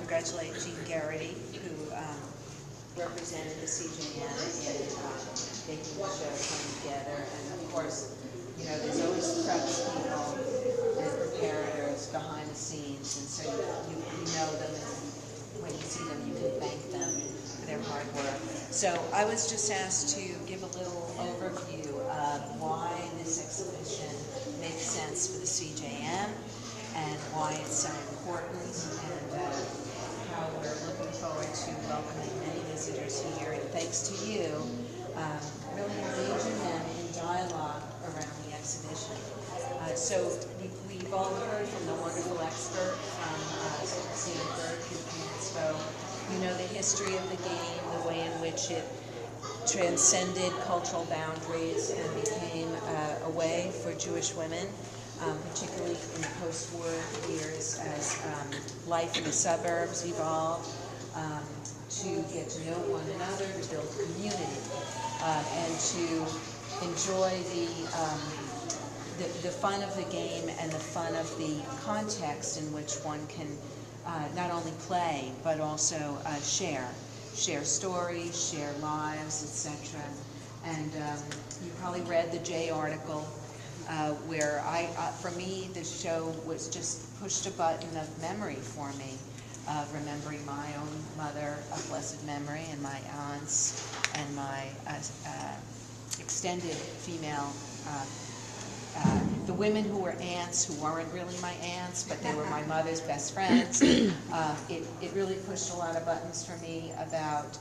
congratulate Jean Garrity, who represented the CJM in making the show come together. And of course, you know, there's always preps people and preparators behind the scenes, and so you know them, and when you see them, you can thank them for their hard work. So I was just asked to give a little overview of why this exhibition makes sense for the CJM and why it's so important, and how we're looking forward to welcoming many visitors here, and thanks to you, really engaging them in dialogue around the exhibition. So we've all heard from the wonderful expert from Stanford who spoke. You know the history of the game, the way in which it transcended cultural boundaries and became a way for Jewish women, particularly in the post-war years as life in the suburbs evolved, to get to know one another, to build community, and to enjoy the fun of the game and the fun of the context in which one can not only play, but also share stories, share lives, etc. And you probably read the Jay article, where for me, the show was just pushed a button of memory for me, of remembering my own mother of blessed memory, and my aunts, and my extended female, the women who were aunts, who weren't really my aunts, but they were my mother's best friends. It really pushed a lot of buttons for me about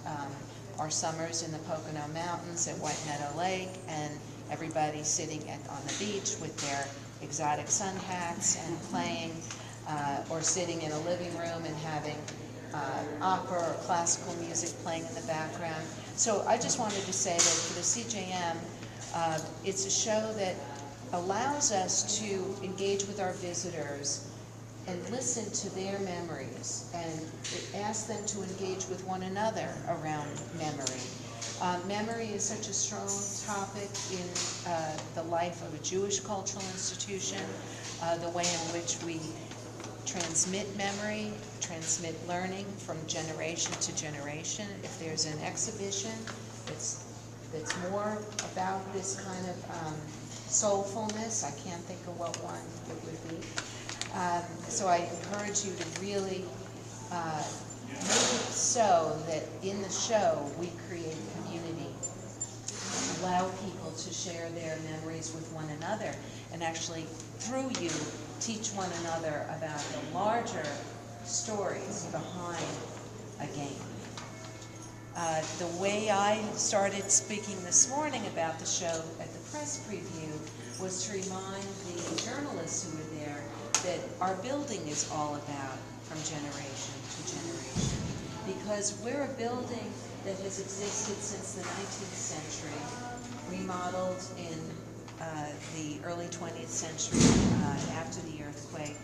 our summers in the Pocono Mountains at White Meadow Lake, and everybody sitting on the beach with their exotic sun hats and playing, or sitting in a living room and having opera or classical music playing in the background. So I just wanted to say that for the CJM, it's a show that allows us to engage with our visitors and listen to their memories, and it asks them to engage with one another around memory. Memory is such a strong topic in the life of a Jewish cultural institution, the way in which we transmit memory, transmit learning from generation to generation. If there's an exhibition that's more about this kind of soulfulness, I can't think of what one it would be. So I encourage you to really make it so that in the show we create community, allow people to share their memories with one another, and actually through you teach one another about the larger stories behind a game. The way I started speaking this morning about the show at the press preview was to remind the journalists who were there that our building is all about from generation to generation, because we're a building that has existed since the 19th century, remodeled in the early 20th century after the earthquake,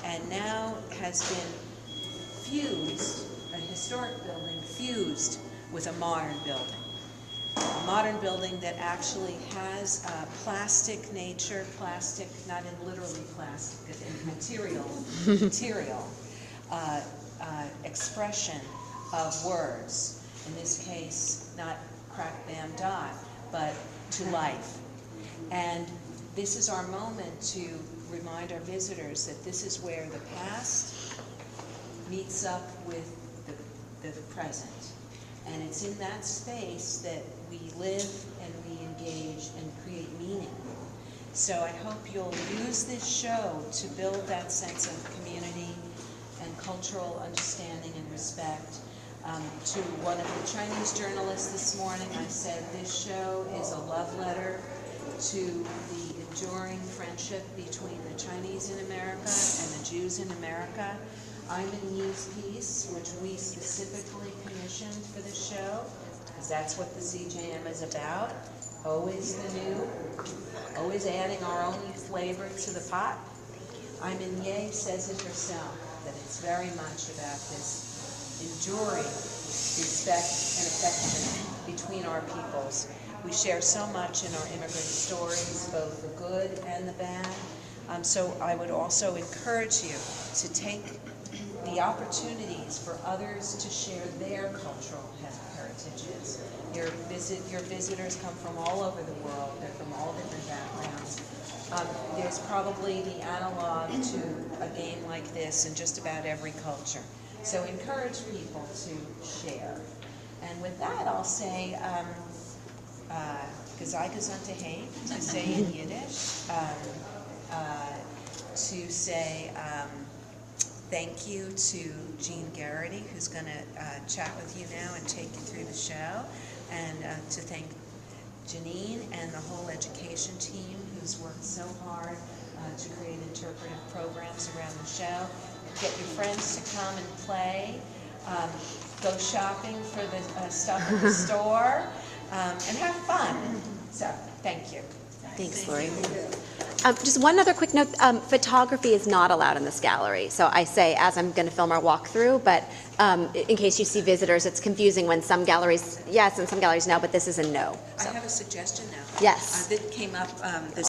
and now has been fused, a historic building fused with a modern building. A modern building that actually has plastic nature, plastic, not in literally plastic, in material expression of words. In this case, not crack, bam, dot, but to life. And this is our moment to remind our visitors that this is where the past meets up with the present. And it's in that space that we live and we engage and create meaning. So I hope you'll use this show to build that sense of community and cultural understanding and respect. To one of the Chinese journalists this morning, I said this show is a love letter to the enduring friendship between the Chinese in America and the Jews in America. Ivan Yee's piece, which we specifically commissioned for the show, because that's what the CJM is about, always the new, always adding our own flavor to the pot. Ivan Yee says it herself, that it's very much about this enduring respect and affection between our peoples. We share so much in our immigrant stories, both the good and the bad. So I would also encourage you to take the opportunities for others to share their cultural heritages. Your visitors come from all over the world. They're from all different backgrounds. There's probably the analog to a game like this in just about every culture. So encourage people to share. And with that, I'll say, Gezai gesundheit, to say in Yiddish, to say thank you to Jean Garrity, who's going to chat with you now and take you through the show, and to thank Janine and the whole education team who's worked so hard to create interpretive programs around the show. Get your friends to come and play. Go shopping for the stuff at the store, and have fun. So, thank you. Thanks, Lori. Just one other quick note, photography is not allowed in this gallery. So I say as I'm going to film our walkthrough, but in case you see visitors, it's confusing when some galleries yes and some galleries no, but this is a no. So. I have a suggestion now. Yes. That came up this